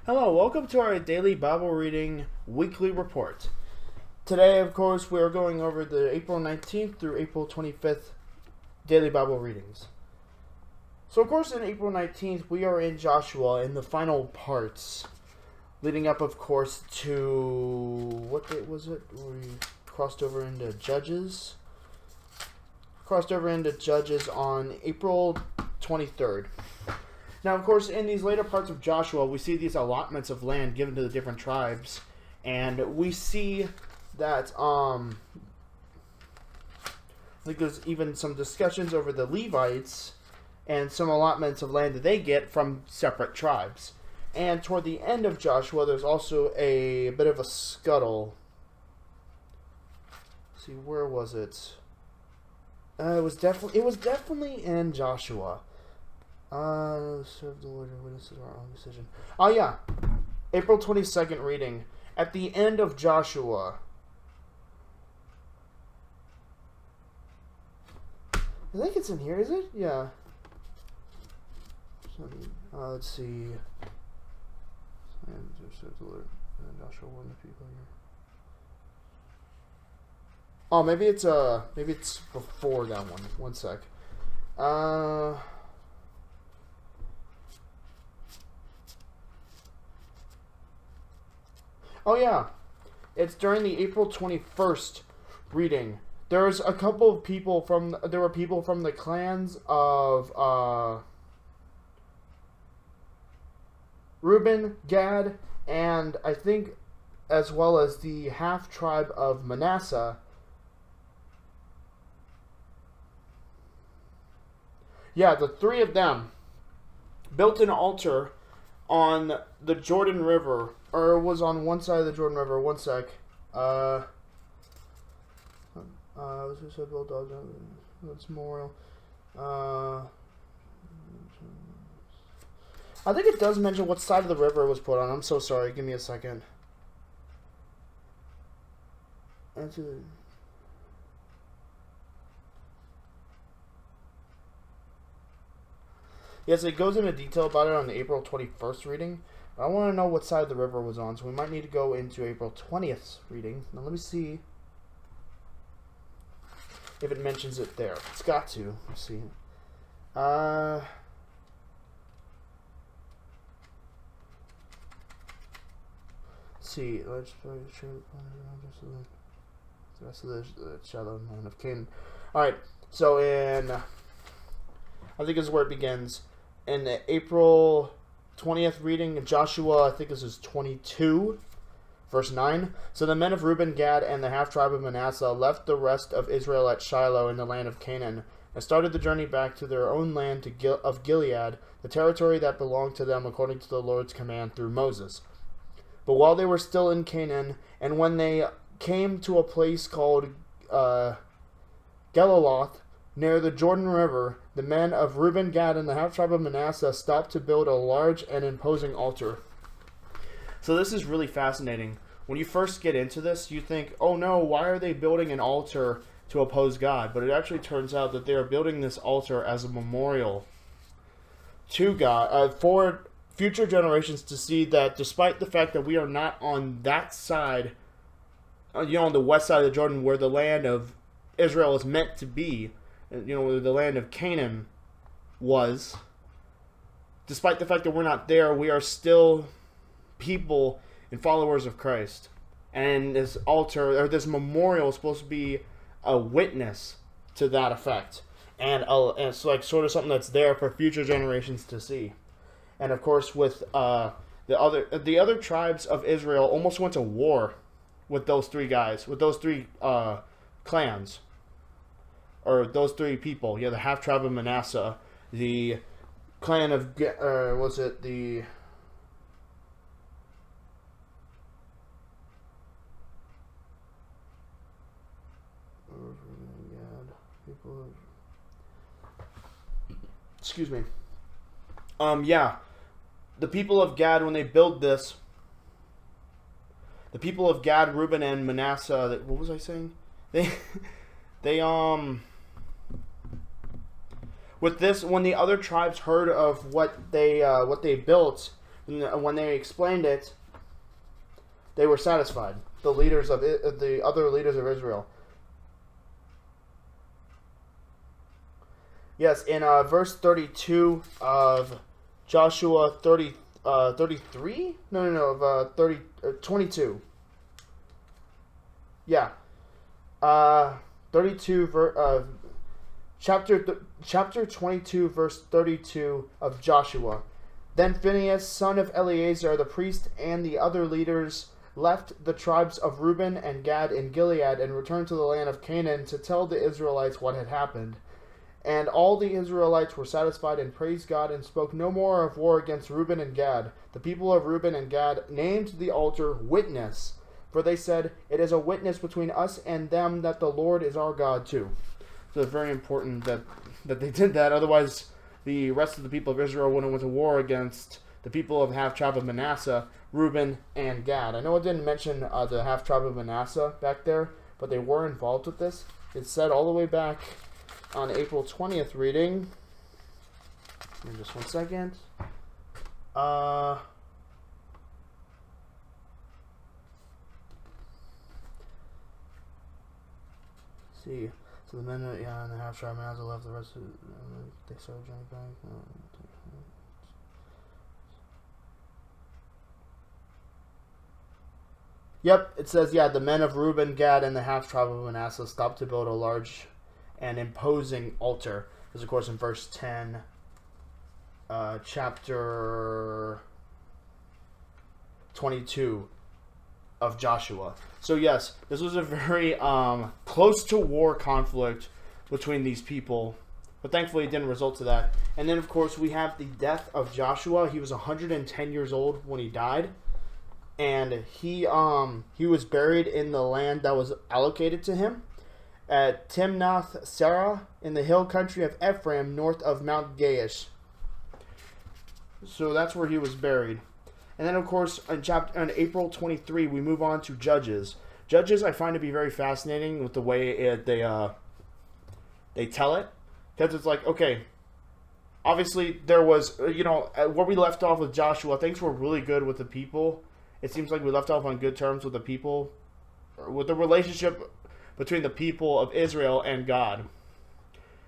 Hello, welcome to our daily Bible reading weekly report. Today, of course, we are going over the April 19th through April 25th daily Bible readings. So, of course, in April 19th, we are in Joshua in the final parts, leading up, of course, to, what date was it? We crossed over into Judges. Crossed over into Judges on April 23rd. Now, of course, in these later parts of Joshua, we see these allotments of land given to the different tribes, and we see that, I think there's even some discussions over the Levites and some allotments of land that they get from separate tribes. And toward the end of Joshua, there's also a bit of a scuttle. Let's see, where was it? It was definitely in Joshua. Serve the Lord and witnesses our own decision. Oh, yeah. April 22nd reading. At the end of Joshua. I think it's in here, is it? Yeah. Let's see. Serve the Lord and Joshua warned the people here. Oh, maybe it's before that one. One sec. Oh yeah, it's during the April 21st reading. There's a couple of people there were people from the clans of Reuben, Gad, and I think as well as the half tribe of Manasseh. Yeah, the three of them built an altar on the Jordan River, or it was on one side of the Jordan River. One sec. That's memorial. I think it does mention what side of the river it was put on. I'm so sorry. Give me a second. Yes, it goes into detail about it on the April 21st reading. But I want to know what side the river was on, so we might need to go into April 20th reading. Now let me see if it mentions it there. It's got to. Let's see. Let's see. Let's the rest of the shallow land of Canaan. Alright, so I think this is where it begins. In the April 20th reading, Joshua, I think this is 22, verse 9. So the men of Reuben, Gad, and the half-tribe of Manasseh left the rest of Israel at Shiloh in the land of Canaan, and started the journey back to their own land of Gilead, the territory that belonged to them according to the Lord's command through Moses. But while they were still in Canaan, and when they came to a place called Geliloth, near the Jordan River, the men of Reuben, Gad, and the half-tribe of Manasseh stopped to build a large and imposing altar. So this is really fascinating. When you first get into this, you think, oh no, why are they building an altar to oppose God? But it actually turns out that they are building this altar as a memorial to God, for future generations to see that despite the fact that we are not on that side, on the west side of the Jordan where the land of Israel is meant to be, where the land of Canaan was, despite the fact that we're not there, we are still people and followers of Christ. And this altar, or this memorial, is supposed to be a witness to that effect. And it's like sort of something that's there for future generations to see. And of course, with the other tribes of Israel almost went to war with those three guys, with those three clans. Or those three people, the half-tribe of Manasseh, the clan of, was it the, excuse me, the people of Gad, when they build this, the people of Gad, Reuben, and Manasseh, what was I saying? They with this, when the other tribes heard of what they built, And when they explained it, they were satisfied. The other leaders of Israel. Yes, in verse 32 of Joshua 33? Of 22. Yeah. chapter 22, verse 32 of Joshua. Then Phinehas, son of Eleazar the priest, and the other leaders left the tribes of Reuben and Gad in Gilead and returned to the land of Canaan to tell the Israelites what had happened. And all the Israelites were satisfied and praised God and spoke no more of war against Reuben and Gad. The people of Reuben and Gad named the altar Witness, for they said, "It is a witness between us and them that the Lord is our God too." So it's very important that they did that. Otherwise, the rest of the people of Israel would have went to war against the people of the half-tribe of Manasseh, Reuben, and Gad. I know I didn't mention the half-tribe of Manasseh back there, but they were involved with this. It's said all the way back on April 20th reading. Give me just one second. See. So the men and the half-tribe of Manasseh left the rest of they started journey back. Yep, it says, the men of Reuben, Gad, and the half-tribe of Manasseh stopped to build a large and imposing altar. This is, of course, in verse 10, chapter 22 of Joshua. So, yes, this was a very close to war conflict between these people, but thankfully it didn't result to that. And then, of course, we have the death of Joshua. He was 110 years old when he died. And he was buried in the land that was allocated to him at Timnath Serah in the hill country of Ephraim, north of Mount Gaish. So that's where he was buried. And then, of course, on April 23, we move on to Judges. Judges I find to be very fascinating with the way they tell it, because it's like, okay, obviously there was where we left off with Joshua, things were really good with the people. It seems like we left off on good terms with the people, with the relationship between the people of Israel and God.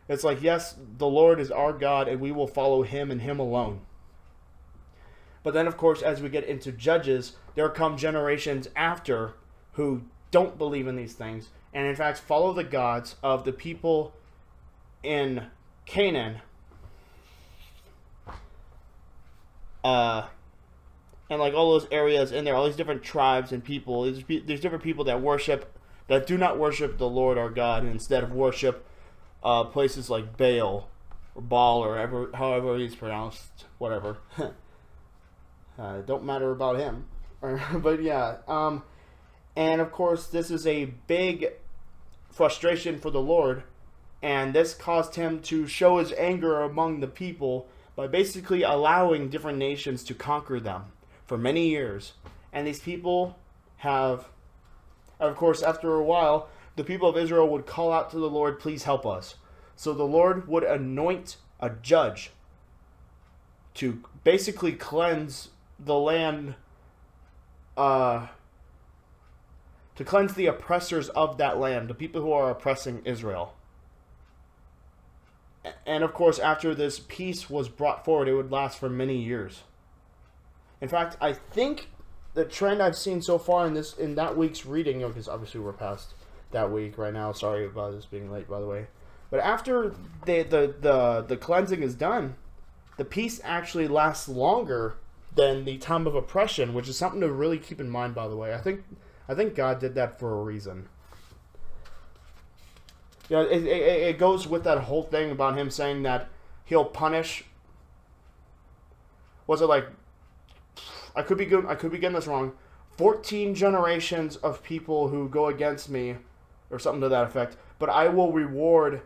It's like, yes, the Lord is our God, and we will follow Him and Him alone. But then, of course, as we get into Judges, there come generations after who don't believe in these things, and in fact follow the gods of the people in Canaan. And like all those areas in there, all these different tribes and people, there's different people that do not worship the Lord our God, and instead of worship places like Baal or Baal or however he's pronounced, whatever. Don't matter about him. But yeah. And of course, this is a big frustration for the Lord, and this caused him to show his anger among the people by basically allowing different nations to conquer them for many years. And these people have, of course, after a while, the people of Israel would call out to the Lord, "Please help us." So the Lord would anoint a judge to basically cleanse the land, to cleanse the oppressors of that land, the people who are oppressing Israel. And of course, after this peace was brought forward, it would last for many years. In fact, I think the trend I've seen so far in that week's reading, because obviously we're past that week right now. Sorry about this being late, by the way. But after the cleansing is done, the peace actually lasts longer than the time of oppression, which is something to really keep in mind, by the way. I think God did that for a reason. It goes with that whole thing about him saying that he'll punish. Was it like, I could be getting this wrong, 14 generations of people who go against me, or something to that effect, but I will reward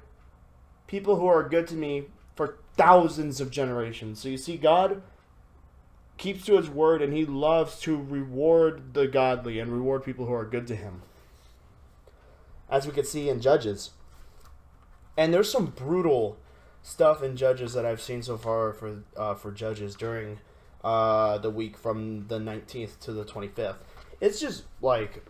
people who are good to me for thousands of generations. So you see, God keeps to his word, and he loves to reward the godly and reward people who are good to him, as we can see in Judges. And there's some brutal stuff in Judges that I've seen so far for Judges during the week from the 19th to the 25th. It's just like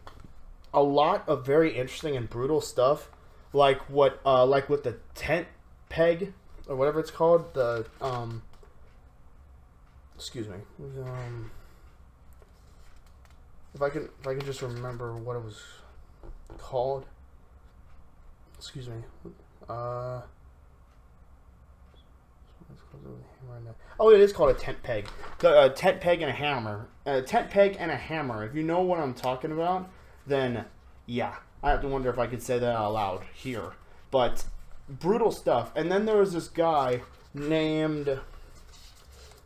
a lot of very interesting and brutal stuff, like with the tent peg or whatever it's called. The excuse me. If I can just remember what it was called. Excuse me. Oh, it is called a tent peg. A tent peg and a hammer. A tent peg and a hammer. If you know what I'm talking about, then yeah. I have to wonder if I could say that out loud here. But brutal stuff. And then there was this guy named...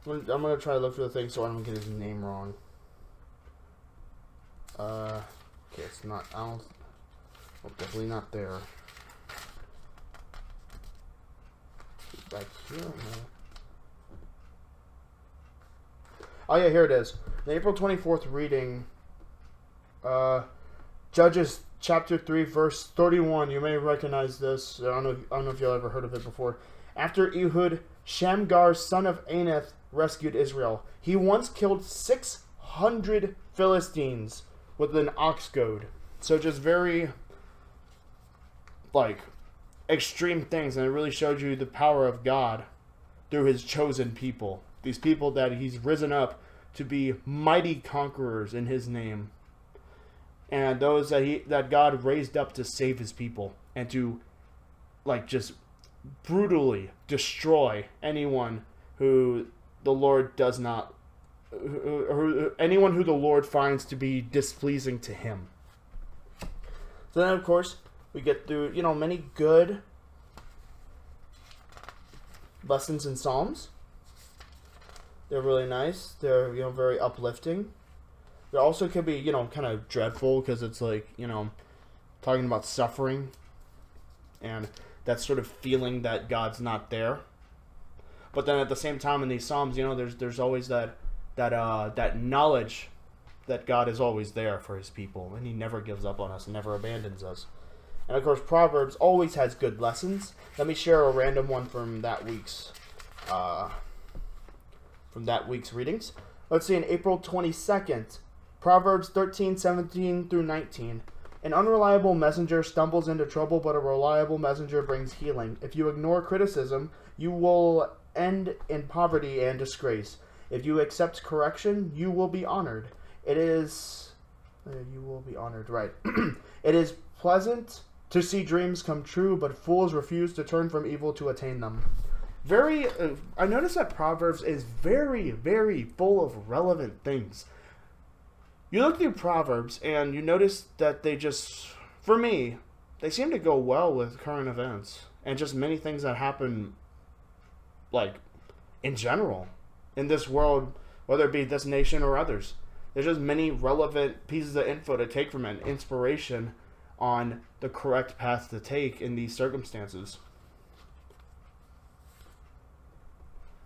I'm going to try to look for the thing so I don't get his name wrong. Okay, it's not... definitely not there. Back here. Oh yeah, here it is. The April 24th reading. Judges chapter 3, verse 31. You may recognize this. I don't know if you've ever heard of it before. After Ehud, Shamgar, son of Anath, rescued Israel. He once killed 600 Philistines with an ox goad. So just very, like, extreme things, and it really showed you the power of God through his chosen people. These people that he's risen up to be mighty conquerors in his name. And those that God raised up to save his people and to, like, just brutally destroy anyone who the Lord does not, anyone who the Lord finds to be displeasing to him. So then, of course, we get through, many good lessons in Psalms. They're really nice. They're, very uplifting. They also could be, kind of dreadful because it's like, talking about suffering and that sort of feeling that God's not there. But then at the same time in these Psalms, there's always that knowledge that God is always there for his people, and he never gives up on us and never abandons us. And of course, Proverbs always has good lessons. Let me share a random one from that week's readings. Let's see, on April 22nd, Proverbs 13:17 through 19. An unreliable messenger stumbles into trouble, but a reliable messenger brings healing. If you ignore criticism, you will end in poverty and disgrace. If you accept correction, you will be honored. You will be honored, right. It is pleasant to see dreams come true, but fools refuse to turn from evil to attain them. I noticed that Proverbs is very, very full of relevant things. You look through Proverbs and you notice that for me, they seem to go well with current events and just many things that happen, like, in general, in this world, whether it be this nation or others. There's just many relevant pieces of info to take from it, inspiration on the correct path to take in these circumstances.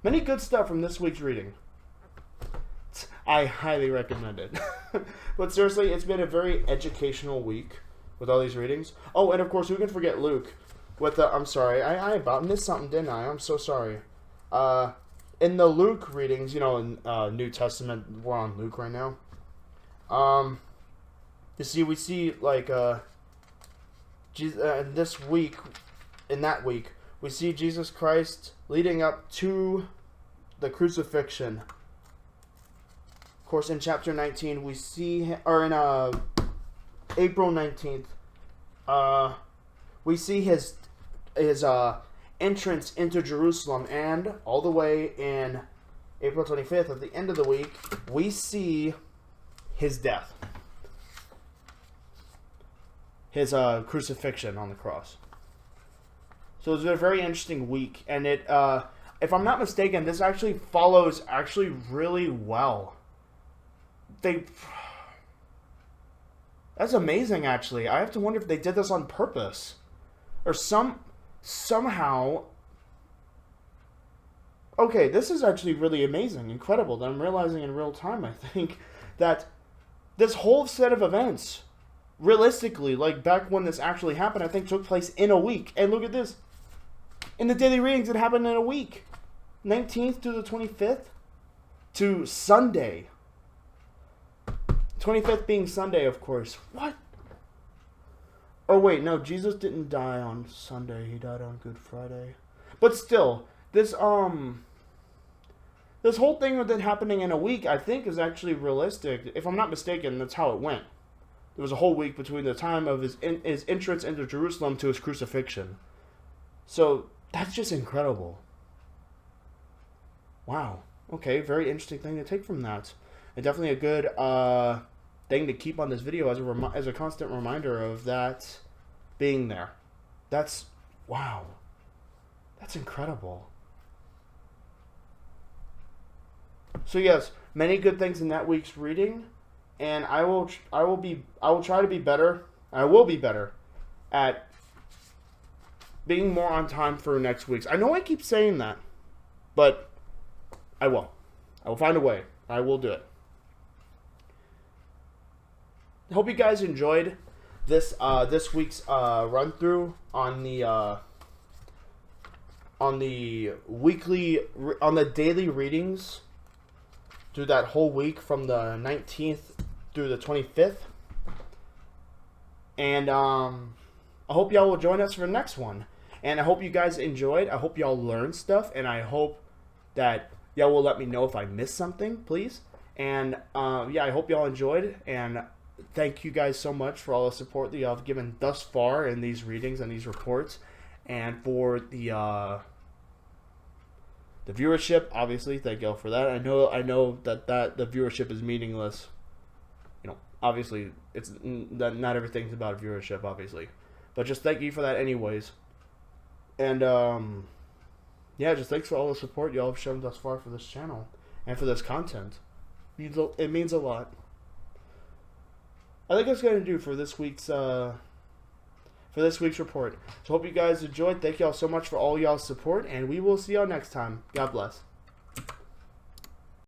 Many good stuff from this week's reading. I highly recommend it. But seriously, it's been a very educational week with all these readings. Oh, and of course, who can forget Luke? I'm sorry, I about missed something, didn't I? I'm so sorry. In the Luke readings, in New Testament, we're on Luke right now. We see like this week, in that week, we see Jesus Christ leading up to the crucifixion. Of course, in chapter 19, we see, or in April 19th, we see his entrance into Jerusalem, and all the way in April 25th, at the end of the week, we see his death. His crucifixion on the cross. So it's been a very interesting week, and it, if I'm not mistaken, this actually follows really well. That's amazing, actually. I have to wonder if they did this on purpose, or somehow. Okay, this is actually really amazing, incredible, that I'm realizing in real time, I think, that this whole set of events, realistically, like back when this actually happened, I think took place in a week. And look at this. In the daily readings, it happened in a week. 19th to the 25th. to Sunday. 25th being Sunday, of course. What? Oh, wait, no, Jesus didn't die on Sunday. He died on Good Friday. But still, this whole thing with it happening in a week, I think, is actually realistic. If I'm not mistaken, that's how it went. There was a whole week between the time of his entrance into Jerusalem to his crucifixion. So, that's just incredible. Wow. Okay, very interesting thing to take from that. And definitely a good thing to keep on this video as a constant reminder of that being there. That's, wow. That's incredible. So yes, many good things in that week's reading, and I will try to be better. I will be better at being more on time for next week's. I know I keep saying that, but I will. I will find a way. I will do it. I hope you guys enjoyed this week's run through on the daily readings through that whole week from the 19th through the 25th. And I hope y'all will join us for the next one. And I hope you guys enjoyed. I hope y'all learned stuff, and I hope that y'all will let me know if I missed something, please. And yeah, I hope y'all enjoyed, and thank you guys so much for all the support that y'all have given thus far in these readings and these reports, and for the viewership. Obviously, thank y'all for that. I know that the viewership is meaningless. You know, obviously, it's that not everything's about viewership, obviously, but just thank you for that, anyways. And yeah, just thanks for all the support y'all have shown thus far for this channel and for this content. It means a lot. I think that's going to do for this week's report. So hope you guys enjoyed. Thank y'all so much for all y'all's support, and we will see y'all next time. God bless.